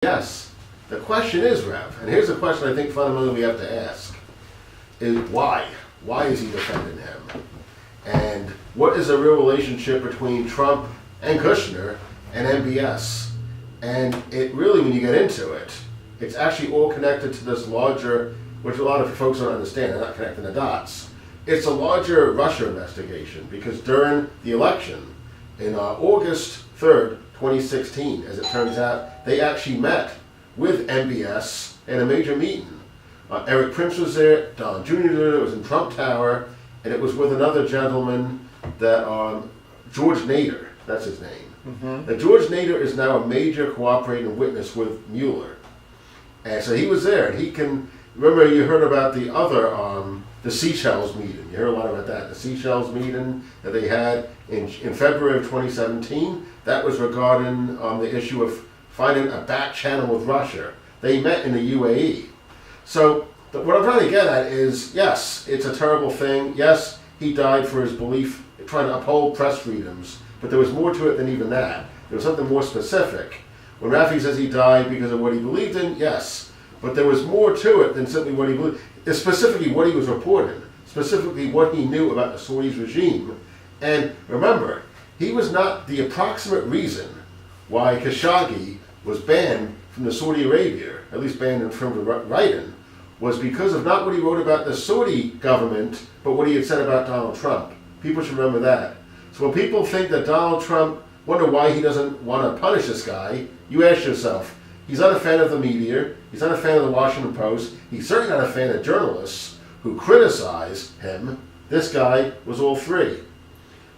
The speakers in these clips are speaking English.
Yes. The question is, Rev, and here's a question I think fundamentally we have to ask, is why? Why is he defending him? And what is the real relationship between Trump and Kushner and MBS? And it really, when you get into it, it's actually all connected to this larger, which a lot of folks don't understand, they're not connecting the dots. It's a larger Russia investigation, because during the election, in August 3rd, 2016, as it turns out, they actually met with MBS in a major meeting. Eric Prince was there, Don Jr. was there, it was in Trump Tower, and it was with another gentleman, that George Nader, that's his name. Now, George Nader is now a major cooperating witness with Mueller. And so he was there, and he can, remember you heard about the other, the Seychelles meeting. You heard a lot about that. The Seychelles meeting that they had in February of 2017, that was regarding the issue of finding a back channel with Russia. They met in the UAE. So what I'm trying to get at is, yes, it's a terrible thing. Yes, he died for his belief, trying to uphold press freedoms, but there was more to it than even that. There was something more specific. When Rafeeq says he died because of what he believed in, yes, but there was more to it than simply what he believed. It's specifically what he was reporting, specifically what he knew about the Saudi regime. And remember, he was not the approximate reason why Khashoggi was banned from the Saudi Arabia, at least banned in terms of writing, was because of not what he wrote about the Saudi government, but what he had said about Donald Trump. People should remember that. So when people think that Donald Trump, wonder why he doesn't want to punish this guy, you ask yourself, he's not a fan of the media, he's not a fan of the Washington Post, he's certainly not a fan of journalists who criticize him. This guy was all three.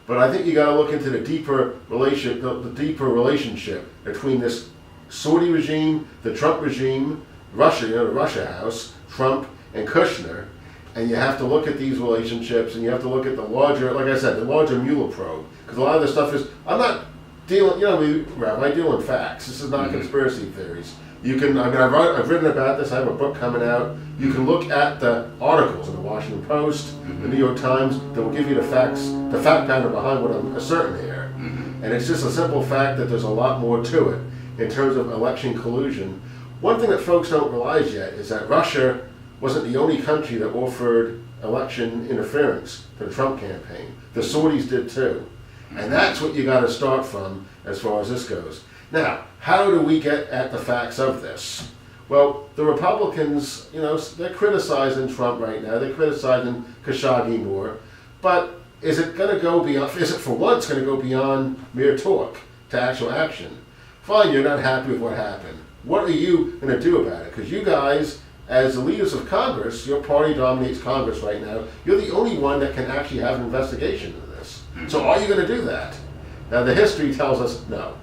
But I think you got to look into the deeper relationship between this Saudi regime, the Trump regime, Russia, the Russia House, Trump, and Kushner, and you have to look at these relationships, and you have to look at the larger, like I said, the larger Mueller probe, because a lot of this stuff is, I'm not dealing, I deal in facts. This is not conspiracy theories. You can, I've written about this. I have a book coming out. You can look at the articles in the Washington Post, the New York Times, that will give you the facts, the fact pattern behind what I'm asserting here. And it's just a simple fact that there's a lot more to it in terms of election collusion. One thing that folks don't realize yet is that Russia wasn't the only country that offered election interference to the Trump campaign. The Saudis did too. And that's what you got to start from as far as this goes. Now, how do we get at the facts of this? Well, the Republicans, they're criticizing Trump right now. They're criticizing Khashoggi more. But is it going to go beyond, is it for once going to go beyond mere talk to actual action? Fine, you're not happy with what happened. What are you going to do about it? Because you guys, as the leaders of Congress, your party dominates Congress right now, you're the only one that can actually have an investigation into this. So are you going to do that? Now, the history tells us no.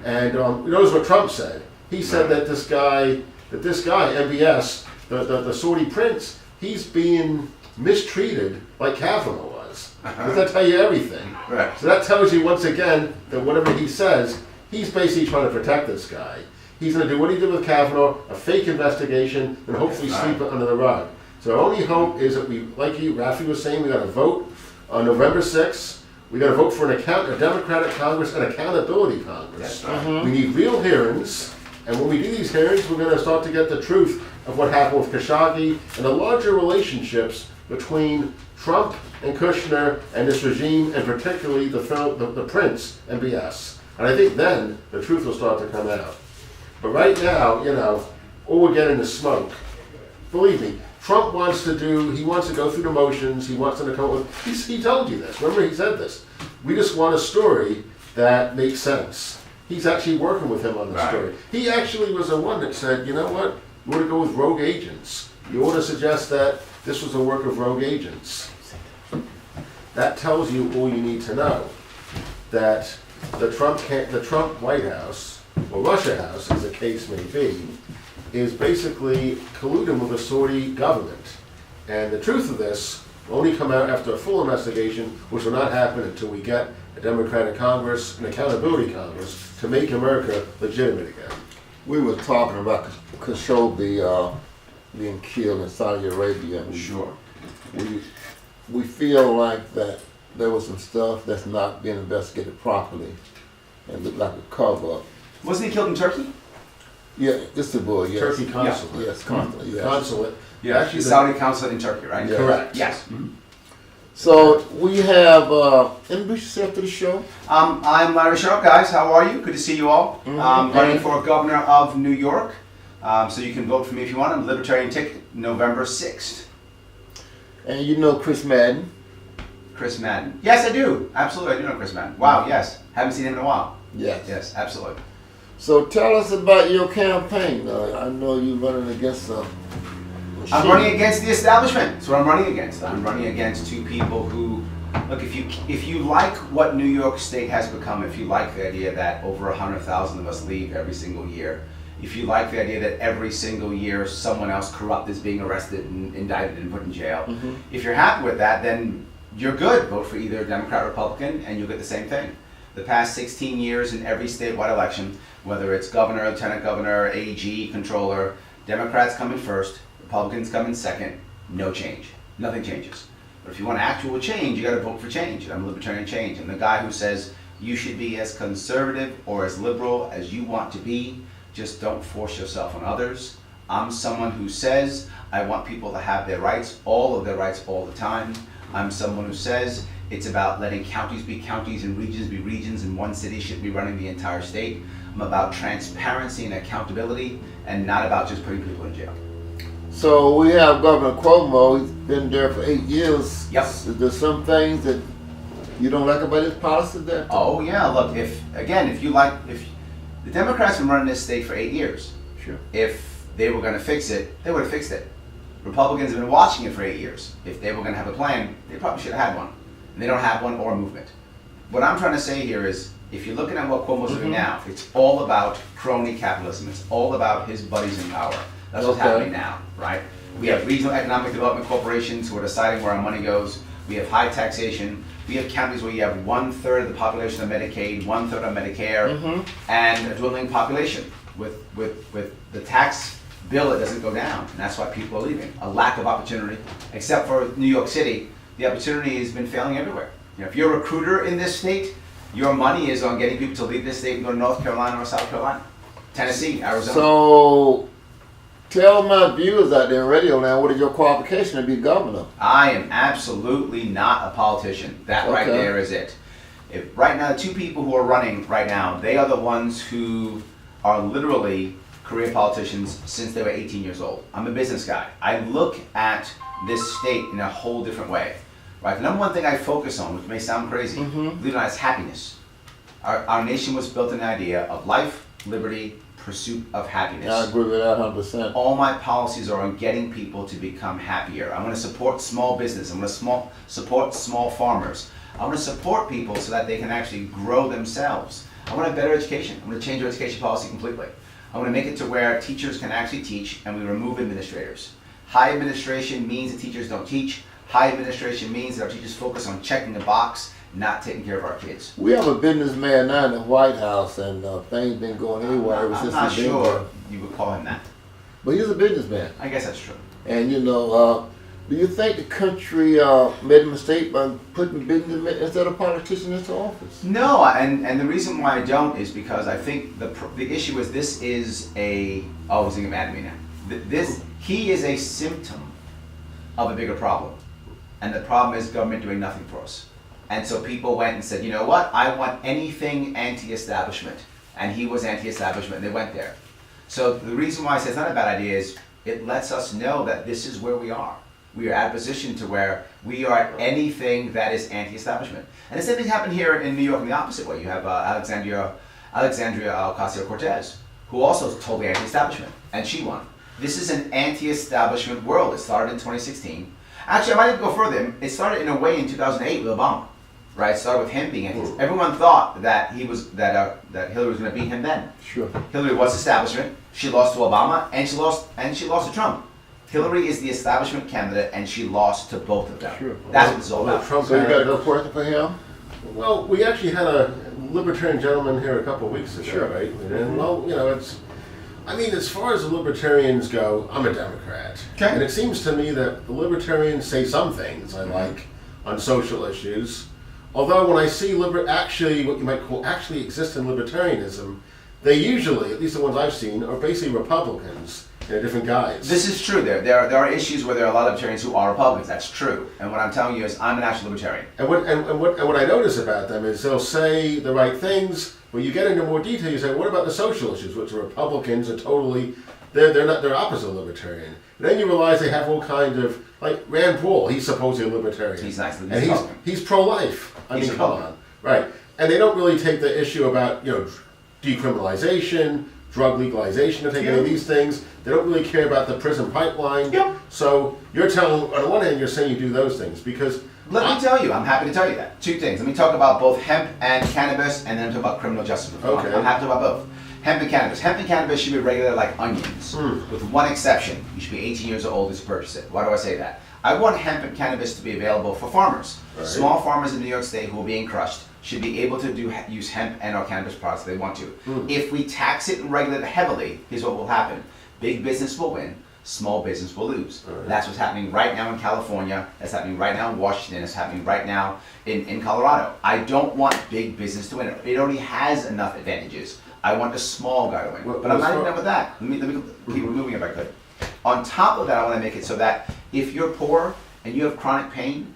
And notice what Trump said. He said that this guy, MBS, the Saudi prince, he's being mistreated like Kavanaugh was. Does that tell you everything? Right. So that tells you, once again, that whatever he says, he's basically trying to protect this guy. He's going to do what he did with Kavanaugh, a fake investigation, and hopefully sweep it under the rug. So our only hope is that we, like Rafeeq was saying, we got to vote on November 6th. We got to vote for a Democratic Congress, an accountability Congress. We need real hearings, and when we do these hearings, we're going to start to get the truth of what happened with Khashoggi and the larger relationships between Trump and Kushner and this regime, and particularly the prince, MBS. And I think then the truth will start to come out. But right now, all we're getting is smoke. Believe me, Trump wants to go through the motions, he wants them to come up with, he told you this, remember he said this. We just want a story that makes sense. He's actually working with him on the story. He actually was the one that said, you know what, you ought to go with rogue agents. You ought to suggest that this was a work of rogue agents. That tells you all you need to know. That the Trump White House, or Russia House, as the case may be, is basically colluding with the Saudi government. And the truth of this will only come out after a full investigation, which will not happen until we get a Democratic Congress, an accountability Congress, to make America legitimate again. We were talking about Khashoggi being killed in Saudi Arabia. Sure. We feel like that there was some stuff that's not being investigated properly and looked like a cover-up. Wasn't he killed in Turkey? Yeah, Istanbul, yes. Turkey consulate. Yes, consulate, yes. Consulate. Yeah, Actually, the Saudi consulate in Turkey, right? Yeah. correct. Yes. So we have, introduce yourself to the show. I'm Larry Sharpe, guys. How are you? Good to see you all. I'm running for governor of New York. So you can vote for me if you want. I'm a Libertarian ticket, November 6th. And you know Chris Madden. Chris Madden. Yes, I do. Absolutely, I do know Chris Madden. Wow, yes. Haven't seen him in a while. Yes. Yes, absolutely. So tell us about your campaign. I know you're running against I'm running against the establishment. That's what I'm running against. I'm running against two people who, look, if you like what New York State has become, if you like the idea that over 100,000 of us leave every single year, if you like the idea that every single year someone else corrupt is being arrested and indicted and put in jail, if you're happy with that, then you're good. Vote for either Democrat or Republican and you'll get the same thing. The past 16 years in every statewide election, whether it's governor, lieutenant governor, AG, controller, Democrats come in first, Republicans come in second, no change. Nothing changes. But if you want actual change, you got to vote for change. And I'm a libertarian change. I'm the guy who says you should be as conservative or as liberal as you want to be. Just don't force yourself on others. I'm someone who says I want people to have their rights, all of their rights, all the time. I'm someone who says it's about letting counties be counties and regions be regions, and one city should be running the entire state. I'm about transparency and accountability, and not about just putting people in jail. So we have Governor Cuomo. He's been there for 8 years. Yep. There's some things that you don't like about his policy there? Oh yeah, look, if the Democrats have been running this state for 8 years. Sure. If they were going to fix it, they would have fixed it. Republicans have been watching it for 8 years. If they were going to have a plan, they probably should have had one. And they don't have one or a movement. What I'm trying to say here is, if you're looking at what Cuomo's doing now, it's all about crony capitalism. It's all about his buddies in power. That's what's happening now, right? We have regional economic development corporations who are deciding where our money goes. We have high taxation. We have counties where you have 1/3 of the population on Medicaid, 1/3 on Medicare, and a dwindling population. With the tax bill, it doesn't go down, and that's why people are leaving. A lack of opportunity, except for New York City, the opportunity has been failing everywhere. You know, if you're a recruiter in this state, your money is on getting people to leave this state and go to North Carolina or South Carolina, Tennessee, Arizona. So tell my viewers out there in radio land, what is your qualification to be governor? I am absolutely not a politician. That right there is it. If right now, the two people who are running right now, they are the ones who are literally career politicians since they were 18 years old. I'm a business guy. I look at this state in a whole different way. Right? The number one thing I focus on, which may sound crazy, believe it or not, is happiness. Our nation was built on the idea of life, liberty, pursuit of happiness. I agree with that 100%. All my policies are on getting people to become happier. I want to support small business. I want to support small farmers. I want to support people so that they can actually grow themselves. I want a better education. I want to change our education policy completely. I want to make it to where teachers can actually teach and we remove administrators. High administration means that teachers don't teach. High administration means that our teachers focus on checking the box, not taking care of our kids. We have a businessman now in the White House, and things been going haywire ever since I'm not he's been there. sure you would call him that. But he's a businessman. I guess that's true. And you know, do you think the country made a mistake by putting businessmen instead of politicians into office? No, and the reason why I don't is because I think the issue is this is a, oh, he's getting mad at me now. He is a symptom of a bigger problem. And the problem is government doing nothing for us. And so people went and said, you know what, I want anything anti-establishment. And he was anti-establishment, and they went there. So the reason why I say it's not a bad idea is it lets us know that this is where we are. We are at a position to where we are at anything that is anti-establishment. And the same thing happened here in New York in the opposite way. You have Alexandria Ocasio-Cortez, who also is totally anti-establishment, and she won. This is an anti-establishment world. It started in 2016. Actually, I might even go further. It started in a way in 2008 with Obama, right? It started with him being anti. Everyone thought that he was that Hillary was going to beat him then. Sure. Hillary was establishment. She lost to Obama, and she lost to Trump. Hillary is the establishment candidate, and she lost to both of them. Sure. That's what it's all about. Trump So you got a had- good question for him? Well, we actually had a libertarian gentleman here a couple of weeks ago, Sure. right? And well, you know, I mean, as far as the libertarians go, I'm a Democrat. Okay. And it seems to me that the libertarians say some things I like on social issues. Although when I see what you might call actually exist in libertarianism, they usually, at least the ones I've seen, are basically Republicans in different guise. This is true. There are issues where there are a lot of libertarians who are Republicans. That's true. And what I'm telling you is I'm a national libertarian. And what I notice about them is they'll say the right things, but you get into more detail. You say, what about the social issues, which the Republicans are totally, they're opposite libertarian. And then you realize they have all kinds of, like Rand Paul, he's supposedly a libertarian. He's nice. And he's pro-life. I mean, come on, right? And they don't really take the issue about decriminalization, drug legalization, to take any of these things. They don't really care about the prison pipeline. Yep. So you're telling, on the one hand, you're saying you do those things because. Let me tell you, I'm happy to tell you that. Two things. Let me talk about both hemp and cannabis, and then talk about criminal justice reform. Okay. I'm happy to talk about both. Hemp and cannabis. Hemp and cannabis should be regulated like onions, with one exception. You should be 18 years old to purchase it. Why do I say that? I want hemp and cannabis to be available for farmers. Right. Small farmers in New York State who are being crushed should be able to use hemp and or cannabis products if they want to. If we tax it and regulate it heavily, here's what will happen. Big business will win, small business will lose. Right. That's what's happening right now in California, that's happening right now in Washington, it's happening right now in Colorado. I don't want big business to win. It already has enough advantages. I want the small guy to win. But I'm not even done with that. Let me keep moving if I could. On top of that, I want to make it so that if you're poor and you have chronic pain,